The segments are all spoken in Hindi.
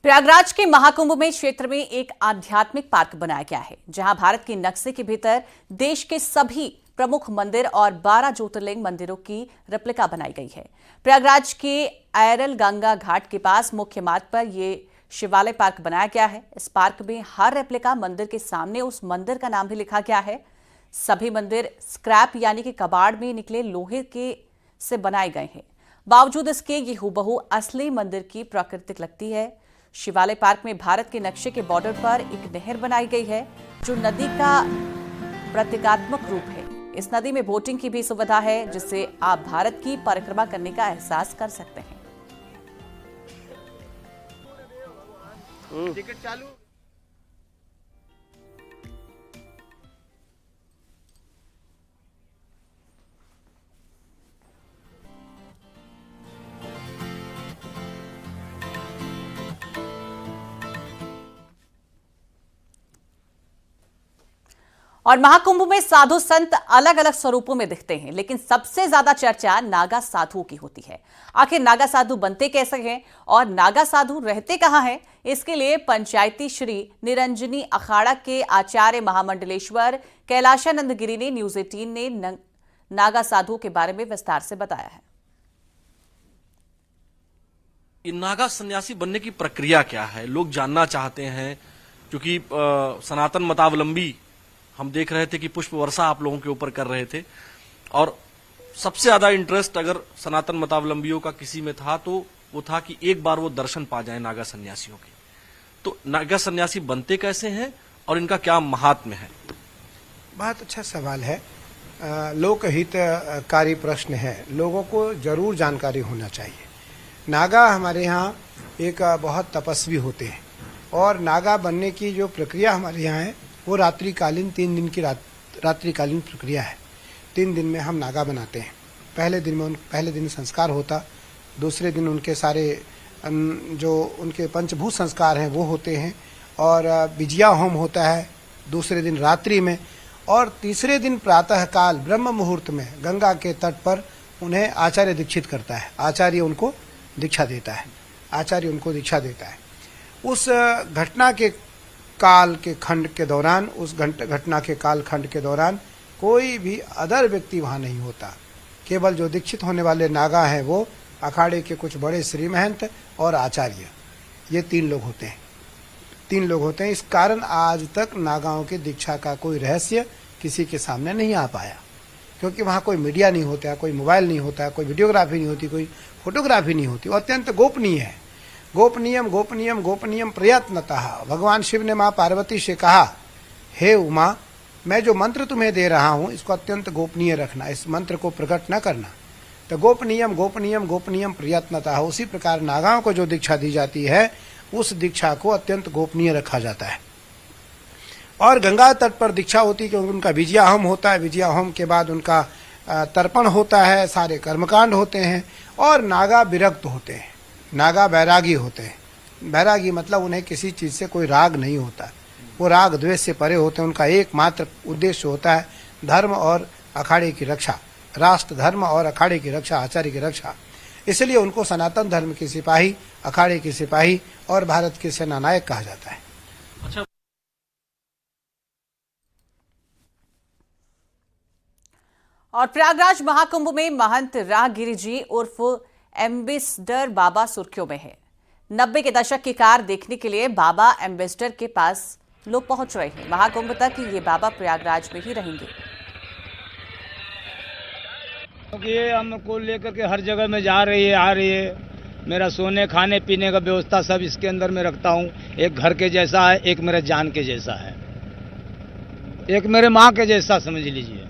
प्रयागराज के महाकुंभ में क्षेत्र में एक आध्यात्मिक पार्क बनाया गया है, जहां भारत के नक्शे के भीतर देश के सभी प्रमुख मंदिर और 12 ज्योतिर्लिंग मंदिरों की रेप्लिका बनाई गई है। प्रयागराज के ऐरल गंगा घाट के पास मुख्य मार्ग पर यह शिवालय पार्क बनाया गया है। इस पार्क में हर रेप्लिका मंदिर के सामने उस मंदिर का नाम भी लिखा गया है। सभी मंदिर स्क्रैप यानी कि कबाड़ में निकले लोहे के से बनाए गए हैं। बावजूद इसके ये हूबहू असली मंदिर की प्रकृति लगती है। शिवालय पार्क में भारत के नक्शे के बॉर्डर पर एक नहर बनाई गई है, जो नदी का प्रतीकात्मक रूप है। इस नदी में बोटिंग की भी सुविधा है, जिससे आप भारत की परिक्रमा करने का एहसास कर सकते हैं। टिकट चालू। और महाकुंभ में साधु संत अलग अलग स्वरूपों में दिखते हैं, लेकिन सबसे ज्यादा चर्चा नागा साधुओं की होती है। आखिर नागा साधु बनते कैसे हैं और नागा साधु रहते कहां हैं? इसके लिए पंचायती श्री निरंजनी अखाड़ा के आचार्य महामंडलेश्वर कैलाशानंद गिरी ने न्यूज 18 ने नागा साधुओं के बारे में विस्तार से बताया है। नागा सन्यासी बनने की प्रक्रिया क्या है, लोग जानना चाहते हैं। क्योंकि सनातन मतावलंबी हम देख रहे थे कि पुष्प वर्षा आप लोगों के ऊपर कर रहे थे, और सबसे ज्यादा इंटरेस्ट अगर सनातन मतावलंबियों का किसी में था तो वो था कि एक बार वो दर्शन पा जाए नागा सन्यासियों के। तो नागा सन्यासी बनते कैसे हैं और इनका क्या महात्म्य है? बहुत अच्छा सवाल है। लोकहितकारी प्रश्न है, लोगों को जरूर जानकारी होना चाहिए। नागा हमारे यहाँ एक बहुत तपस्वी होते हैं, और नागा बनने की जो प्रक्रिया हमारे यहाँ है वो रात्रिकालीन 3 दिन की रात्रिकालीन प्रक्रिया है। 3 दिन में हम नागा बनाते हैं। पहले दिन संस्कार होता, दूसरे दिन उनके सारे जो उनके पंचभूत संस्कार हैं वो होते हैं, और विजया होम होता है दूसरे दिन रात्रि में, और तीसरे दिन प्रातः काल ब्रह्म मुहूर्त में गंगा के तट पर उन्हें आचार्य दीक्षित करता है। आचार्य उनको दीक्षा देता है। उस घटना के काल के खंड के दौरान, उस घटना के काल खंड के दौरान कोई भी अदर व्यक्ति वहां नहीं होता। केवल जो दीक्षित होने वाले नागा हैं वो अखाड़े के कुछ बड़े श्री महंत और आचार्य, ये 3 लोग होते हैं। इस कारण आज तक नागाओं की दीक्षा का कोई रहस्य किसी के सामने नहीं आ पाया, क्योंकि वहां कोई मीडिया नहीं होता, कोई मोबाइल नहीं होता, कोई वीडियोग्राफी नहीं होती, कोई फोटोग्राफी नहीं होती। वो अत्यंत गोपनीय है। गोपनीयम प्रयत्नतः। भगवान शिव ने मां पार्वती से कहा, हे उमा, मैं जो मंत्र तुम्हें दे रहा हूं इसको अत्यंत गोपनीय रखना, इस मंत्र को प्रकट न करना। तो गोपनीयम प्रयत्नतः। उसी प्रकार नागाओं को जो दीक्षा दी जाती है उस दीक्षा को अत्यंत गोपनीय रखा जाता है। और गंगा तट पर दीक्षा होती है, क्योंकि उनका विजया होम होता है। विजया होम के बाद उनका तर्पण होता है, सारे कर्मकांड होते हैं, और नागा विरक्त होते हैं, नागा बैरागी होते हैं। बैरागी मतलब उन्हें किसी चीज से कोई राग नहीं होता, वो राग द्वेष से परे होते हैं। उनका एकमात्र उद्देश्य होता है धर्म और अखाड़े की रक्षा, राष्ट्र धर्म और अखाड़े की रक्षा, आचार्य की रक्षा। इसलिए उनको सनातन धर्म के सिपाही, अखाड़े के सिपाही और भारत के सेनानायक कहा जाता है। अच्छा, और प्रयागराज महाकुंभ में महंत राहगिरी जी उर्फ एम्बेसडर बाबा सुर्खियों में है। 90 के दशक की कार देखने के लिए बाबा एम्बेसडर के पास लोग पहुंच रहे हैं। महाकुंभ तक ये बाबा प्रयागराज में ही रहेंगे। क्योंकि ये हमको लेकर के हर जगह में जा रही है, आ रही है। मेरा सोने खाने पीने का व्यवस्था सब इसके अंदर में रखता हूँ। एक घर के जैसा है, एक मेरे जान के जैसा है, एक मेरे माँ के जैसा समझ लीजिए।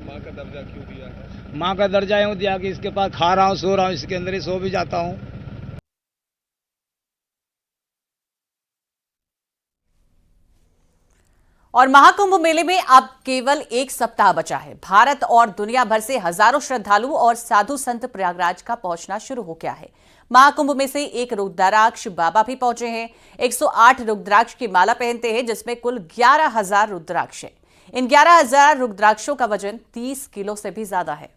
माँ का दर्जा क्यों दिया है? माँ का दर्जा यूँ दिया कि इसके पास खा रहा हूँ, सो रहा हूँ, इसके अंदर ही सो भी जाता हूँ। और महाकुंभ मेले में अब केवल 1 सप्ताह बचा है। भारत और दुनिया भर से हजारों श्रद्धालु और साधु संत प्रयागराज का पहुंचना शुरू हो गया है। महाकुंभ में से एक रुद्राक्ष बाबा भी पहुंचे हैं। 108 रुद्राक्ष की माला पहनते हैं, जिसमें कुल 11,000 रुद्राक्ष है। इन 11,000 रुद्राक्षों का वजन 30 किलो से भी ज्यादा है।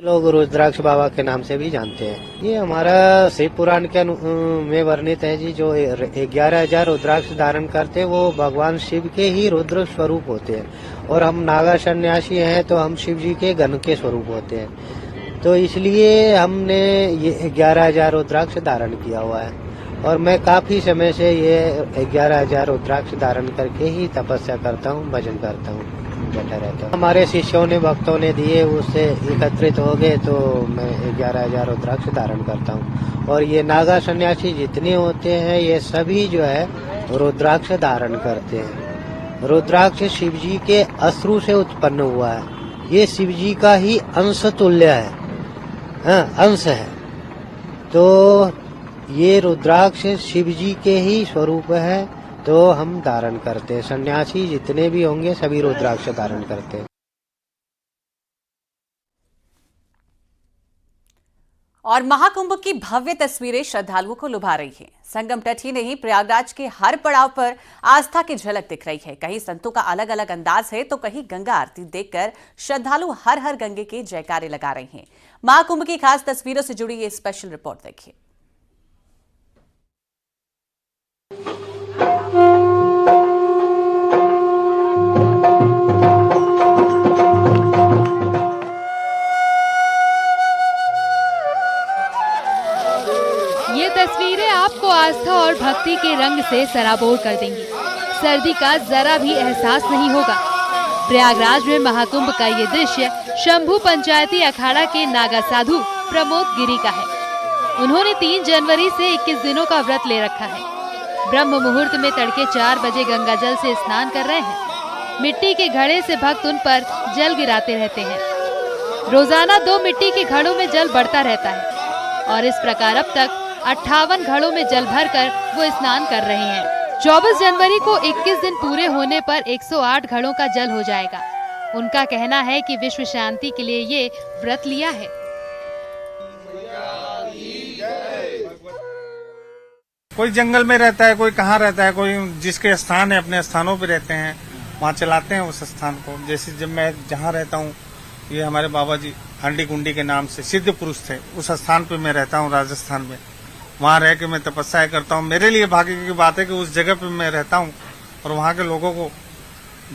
लोग रुद्राक्ष बाबा के नाम से भी जानते हैं। ये हमारा शिव पुराण के में वर्णित है जी, जो 11,000 रुद्राक्ष धारण करते हैं वो भगवान शिव के ही रुद्र स्वरूप होते हैं, और हम नागा सन्यासी हैं तो हम शिव जी के गण के स्वरूप होते हैं। तो इसलिए हमने ये 11,000 रुद्राक्ष धारण किया हुआ है, और मैं काफी समय से ये 11,000 रुद्राक्ष धारण करके ही तपस्या करता हूँ, भजन करता हूँ, बैठा रहता हूँ। हमारे शिष्यों ने, भक्तों ने दिए, उससे एकत्रित हो गए तो मैं 11,000 रुद्राक्ष धारण करता हूँ। और ये नागा सन्यासी जितने होते हैं ये सभी जो है रुद्राक्ष धारण करते हैं। रुद्राक्ष शिव जी के अश्रु से उत्पन्न हुआ है, ये शिव जी का ही अंश तुल्य है, हाँ, अंश है। तो ये रुद्राक्ष शिव जी के ही स्वरूप है, तो हम धारण करते हैं। सन्यासी जितने भी होंगे सभी रुद्राक्ष धारण करते हैं। और महाकुंभ की भव्य तस्वीरें श्रद्धालुओं को लुभा रही हैं। संगम तट ही नहीं, प्रयागराज के हर पड़ाव पर आस्था की झलक दिख रही है। कहीं संतों का अलग अलग अंदाज है तो कहीं गंगा आरती देखकर श्रद्धालु हर हर गंगे के जयकारे लगा रहे हैं। महाकुंभ की खास तस्वीरों से जुड़ी ये स्पेशल रिपोर्ट देखिए। ये तस्वीरें आपको आस्था और भक्ति के रंग से सराबोर कर देंगी। सर्दी का जरा भी एहसास नहीं होगा। प्रयागराज में महाकुंभ का ये दृश्य शंभू पंचायती अखाड़ा के नागा साधु प्रमोद गिरी का है। उन्होंने 3 जनवरी से 21 दिनों का व्रत ले रखा है। ब्रह्म मुहूर्त में तड़के 4 बजे गंगा जल से स्नान कर रहे हैं। मिट्टी के घड़े से भक्त उन पर जल गिराते रहते हैं। रोजाना 2 मिट्टी के घड़ों में जल बढ़ता रहता है और इस प्रकार अब तक 58 घड़ों में जल भरकर वो स्नान कर रहे हैं। 24 जनवरी को 21 दिन पूरे होने पर 108 घड़ों का जल हो जाएगा। उनका कहना है कि विश्व शांति के लिए ये व्रत लिया है। कोई जंगल में रहता है, कोई कहाँ रहता है, कोई जिसके स्थान है अपने स्थानों पे रहते हैं, वहाँ चलाते हैं उस स्थान को। जैसे जब मैं जहाँ रहता हूँ, ये हमारे बाबा जी हंडी कुंडी के नाम से सिद्ध पुरुष थे, उस स्थान पे मैं रहता हूँ राजस्थान में। वहाँ रह के मैं तपस्या करता हूँ। मेरे लिए भाग्य की बात है कि उस जगह पे मैं रहता हूँ और वहाँ के लोगों को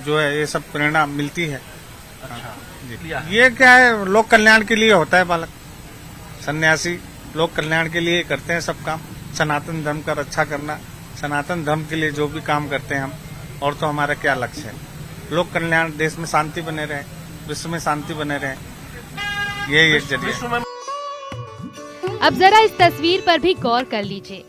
जो है ये सब प्रेरणा मिलती है। अच्छा, ये क्या है, लोक कल्याण के लिए होता है बालक। सन्यासी लोक कल्याण के लिए करते हैं सब काम। सनातन धर्म का रक्षा करना, सनातन धर्म के लिए जो भी काम करते हैं हम, और तो हमारा क्या लक्ष्य है, लोक कल्याण, देश में शांति बने रहे, विश्व में शांति बने रहे, यही एक जरिया। अब जरा इस तस्वीर पर भी गौर कर लीजिए।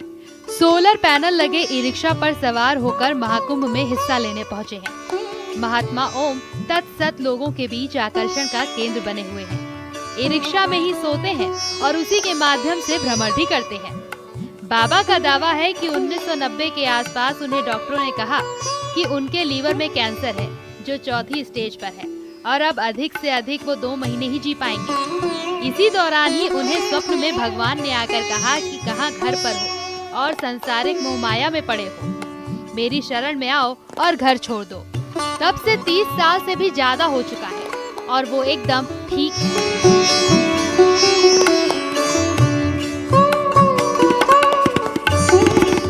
सोलर पैनल लगे ई रिक्शा पर सवार होकर महाकुंभ में हिस्सा लेने पहुंचे हैं। महात्मा ओम तत्सत लोगों के बीच आकर्षण का केंद्र बने हुए हैं। ई रिक्शा में ही सोते हैं और उसी के माध्यम से भ्रमण भी करते हैं। बाबा का दावा है कि 1990 के आसपास उन्हें डॉक्टरों ने कहा कि उनके लीवर में कैंसर है, जो 4थी स्टेज पर है, और अब अधिक से अधिक वो 2 महीने ही जी पाएंगे। इसी दौरान ही उन्हें स्वप्न में भगवान ने आकर कहा कि कहाँ घर पर हो और संसारिक मोहमाया में पड़े हो, मेरी शरण में आओ और घर छोड़ दो। तब से 30 साल से भी ज्यादा हो चुका है और वो एकदम ठीक है।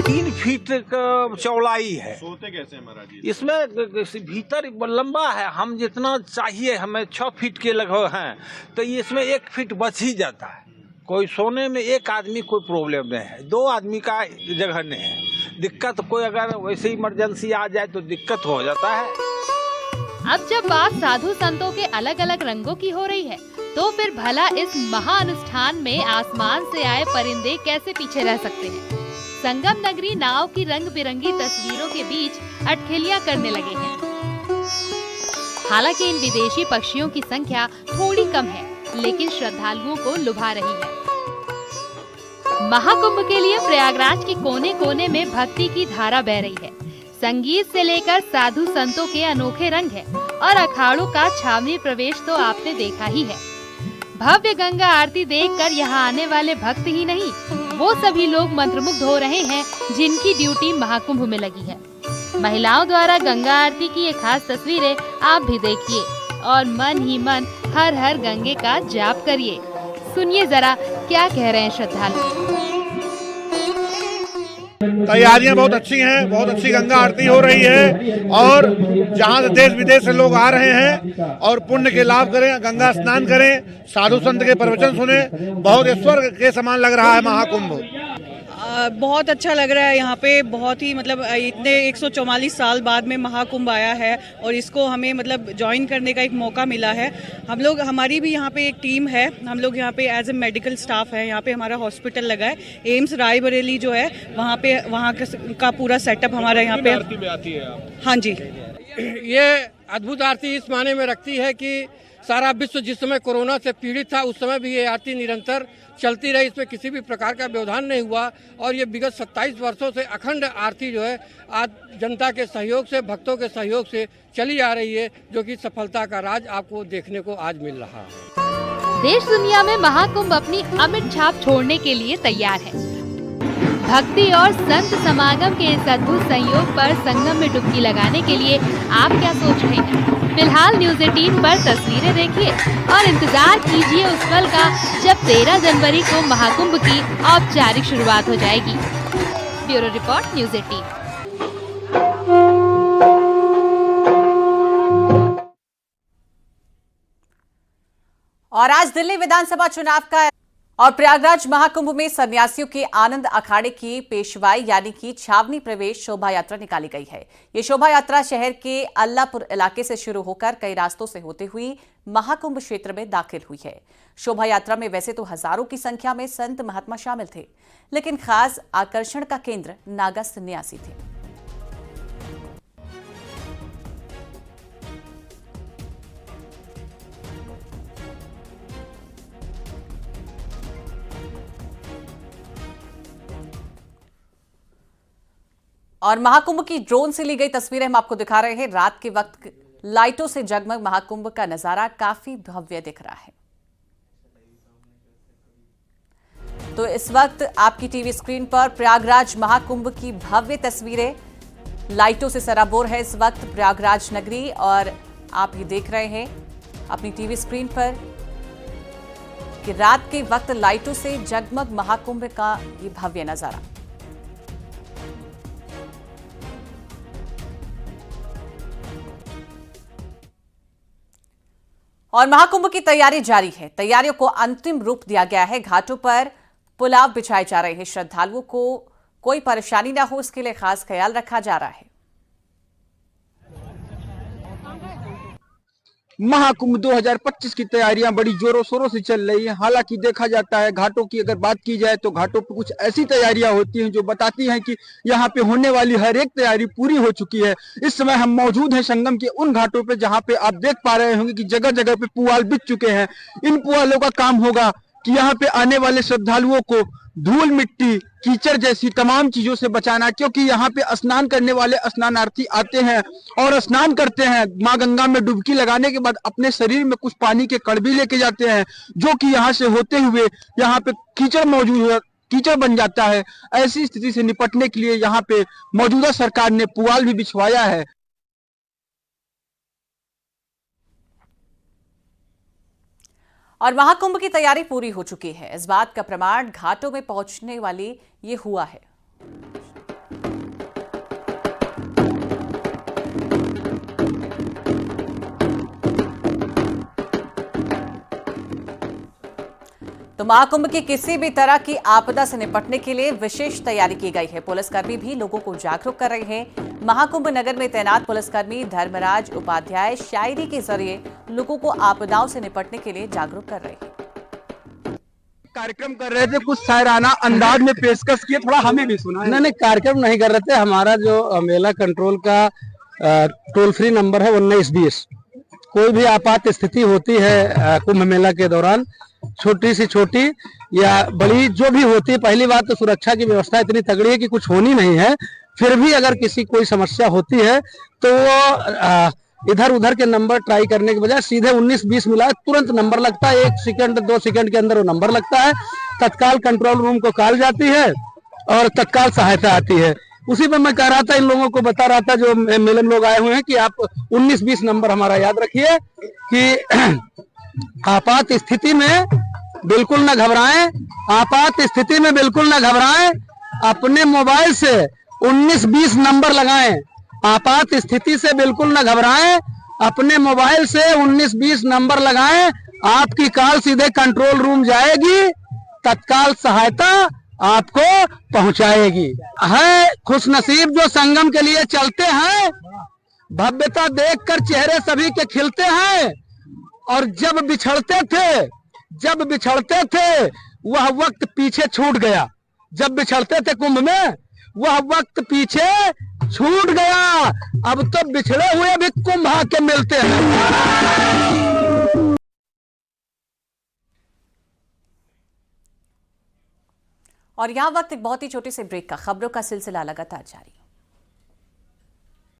3 फीट चौड़ाई है। सोते कैसे हैं महाराज जी? इसमें भीतर लंबा है, हम जितना चाहिए, हमें 6 फीट के लगभग हैं, तो इसमें 1 फीट बच ही जाता है। कोई सोने में 1 आदमी कोई प्रॉब्लम नहीं है, 2 आदमी का जगह नहीं है। दिक्कत कोई अगर वैसे इमरजेंसी आ जाए तो दिक्कत हो जाता है। अब जब बात साधु संतों के अलग अलग रंगों की हो रही है, तो फिर भला इस महाअनुष्ठान में आसमान से आए परिंदे कैसे पीछे रह सकते हैं। संगम नगरी नाव की रंग बिरंगी तस्वीरों के बीच अटखेलियां करने लगे हैं। हालांकि इन विदेशी पक्षियों की संख्या थोड़ी कम है, लेकिन श्रद्धालुओं को लुभा रही है। महाकुंभ के लिए प्रयागराज के कोने कोने में भक्ति की धारा बह रही है। संगीत से लेकर साधु संतों के अनोखे रंग है और अखाड़ों का छावनी प्रवेश तो आपने देखा ही है। भव्य गंगा आरती देखकर यहाँ आने वाले भक्त ही नहीं, वो सभी लोग मंत्रमुग्ध हो रहे हैं जिनकी ड्यूटी महाकुंभ में लगी है। महिलाओं द्वारा गंगा आरती की ये खास तस्वीरें आप भी देखिए और मन ही मन हर हर गंगे का जाप करिए। सुनिए जरा क्या कह रहे हैं श्रद्धालु। तैयारियां बहुत अच्छी हैं, बहुत अच्छी गंगा आरती हो रही है और जहां से देश विदेश से लोग आ रहे हैं और पुण्य के लाभ करें, गंगा स्नान करें, साधु संत के प्रवचन सुने। बहुत स्वर्ग के समान लग रहा है महाकुंभ। बहुत अच्छा लग रहा है यहाँ पे। बहुत ही मतलब इतने 144 साल बाद में महाकुंभ आया है और इसको हमें मतलब ज्वाइन करने का एक मौका मिला है। हम लोग, हमारी भी यहाँ पे एक टीम है। हम लोग यहाँ पे एज ए मेडिकल स्टाफ है। यहाँ पे हमारा हॉस्पिटल लगा है, एम्स रायबरेली जो है, वहाँ का पूरा सेटअप हमारा यहाँ पे आरती में आती है। हाँ जी, ये अद्भुत आरती इस माने में रखती है कि सारा विश्व जिस समय कोरोना से पीड़ित था उस समय भी ये आरती निरंतर चलती रही, इसमें किसी भी प्रकार का व्यवधान नहीं हुआ और ये विगत 27 वर्षों से अखंड आरती जो है आज जनता के सहयोग से, भक्तों के सहयोग से चली आ रही है, जो कि सफलता का राज आपको देखने को आज मिल रहा है। देश दुनिया में महाकुंभ अपनी अमिट छाप छोड़ने के लिए तैयार है। भक्ति और संत समागम के इस अद्भुत संयोग पर संगम में डुबकी लगाने के लिए आप क्या सोच रहे हैं? फिलहाल न्यूज़ 18 पर तस्वीरें देखिए और इंतजार कीजिए उस पल का जब 13 जनवरी को महाकुंभ की औपचारिक शुरुआत हो जाएगी। Bureau report, news 18। और आज दिल्ली विधानसभा चुनाव का और प्रयागराज महाकुंभ में सन्यासियों के आनंद अखाड़े की पेशवाई यानी कि छावनी प्रवेश शोभा यात्रा निकाली गई है। ये शोभा यात्रा शहर के अल्लाहपुर इलाके से शुरू होकर कई रास्तों से होते हुई महाकुंभ क्षेत्र में दाखिल हुई है। शोभा यात्रा में वैसे तो हजारों की संख्या में संत महात्मा शामिल थे, लेकिन खास आकर्षण का केंद्र नागा सन्यासी थे। और महाकुंभ की ड्रोन से ली गई तस्वीरें हम आपको दिखा रहे हैं। रात के वक्त लाइटों से जगमग महाकुंभ का नजारा काफी भव्य दिख रहा है। तो इस वक्त आपकी टीवी स्क्रीन पर प्रयागराज महाकुंभ की भव्य तस्वीरें लाइटों से सराबोर है इस वक्त प्रयागराज नगरी, और आप ये देख रहे हैं अपनी टीवी स्क्रीन पर कि रात के वक्त लाइटों से जगमग महाकुंभ का ये भव्य नजारा। और महाकुंभ की तैयारी जारी है। तैयारियों को अंतिम रूप दिया गया है। घाटों पर पुलाव बिछाए जा रहे हैं। श्रद्धालुओं को कोई परेशानी ना हो, इसके लिए खास ख्याल रखा जा रहा है। महाकुंभ 2025 की तैयारियां बड़ी जोरों शोरों से चल रही है। हालांकि देखा जाता है, घाटों की अगर बात की जाए तो घाटों पर कुछ ऐसी तैयारियां होती हैं जो बताती हैं कि यहाँ पे होने वाली हर एक तैयारी पूरी हो चुकी है। इस समय हम मौजूद हैं संगम के उन घाटों पे जहाँ पे आप देख पा रहे होंगे कि जगह जगह पे पुआल बिछ चुके हैं। इन पुआलों का काम होगा कि यहाँ पे आने वाले श्रद्धालुओं को धूल, मिट्टी, कीचड़ जैसी तमाम चीजों से बचाना, क्योंकि यहाँ पे स्नान करने वाले स्नानार्थी आते हैं और स्नान करते हैं। माँ गंगा में डुबकी लगाने के बाद अपने शरीर में कुछ पानी के कण भी लेके जाते हैं, जो कि यहाँ से होते हुए यहाँ पे कीचड़ मौजूद है, कीचड़ बन जाता है। ऐसी स्थिति से निपटने के लिए यहाँ पे मौजूदा सरकार ने पुआल भी बिछवाया है। और महाकुंभ की तैयारी पूरी हो चुकी है। इस बात का प्रमाण घाटों में पहुंचने वाली ये हुआ है। तो महाकुंभ की किसी भी तरह की आपदा से निपटने के लिए विशेष तैयारी की गई है। पुलिसकर्मी भी लोगों को जागरूक कर रहे हैं। महाकुंभ नगर में तैनात पुलिसकर्मी धर्मराज उपाध्याय शायरी के जरिए लोगों को आपदाओं से निपटने के लिए जागरूक कर रहे हैं। कार्यक्रम कर रहे थे, कुछ शायराना अंदाज में पेशकश किए, थोड़ा हमें भी सुना। नहीं, कार्यक्रम नहीं कर रहे थे। हमारा जो मेला कंट्रोल का टोल फ्री नंबर है 1920। कोई भी आपात स्थिति होती है कुंभ मेला के दौरान, छोटी से छोटी या बड़ी जो भी होती है, पहली बात तो सुरक्षा की व्यवस्था इतनी तगड़ी है कि कुछ होनी नहीं है। फिर भी अगर किसी कोई समस्या होती है तो वो इधर उधर के नंबर ट्राई करने के बजाय सीधे 1920 मिला, तुरंत नंबर लगता है। 1 सेकंड 2 सेकंड के अंदर वो नंबर लगता है। तत्काल कंट्रोल रूम को कॉल जाती है और तत्काल सहायता आती है। उसी पर मैं कह रहा था, इन लोगों को बता रहा था जो मेले में लोग आए हुए हैं कि आप 1920 नंबर हमारा याद रखिए कि आपात स्थिति में बिल्कुल न घबराएं, आपात स्थिति में बिल्कुल न घबराएं, अपने मोबाइल से 19-20 नंबर लगाएं। आपात स्थिति से बिल्कुल न घबराएं, अपने मोबाइल से 19-20 नंबर लगाएं। आपकी कॉल सीधे कंट्रोल रूम जाएगी, तत्काल सहायता आपको पहुंचाएगी। है खुशनसीब जो संगम के लिए चलते हैं, भव्यता देखकर चेहरे सभी के खिलते हैं। और जब बिछड़ते थे वह वक्त पीछे छूट गया। जब बिछड़ते थे कुंभ में वह वक्त पीछे छूट गया। अब तो बिछड़े हुए भी कुंभ आके मिलते हैं। और यहाँ वक्त एक बहुत ही छोटे से ब्रेक का। खबरों का सिलसिला लगातार जारी।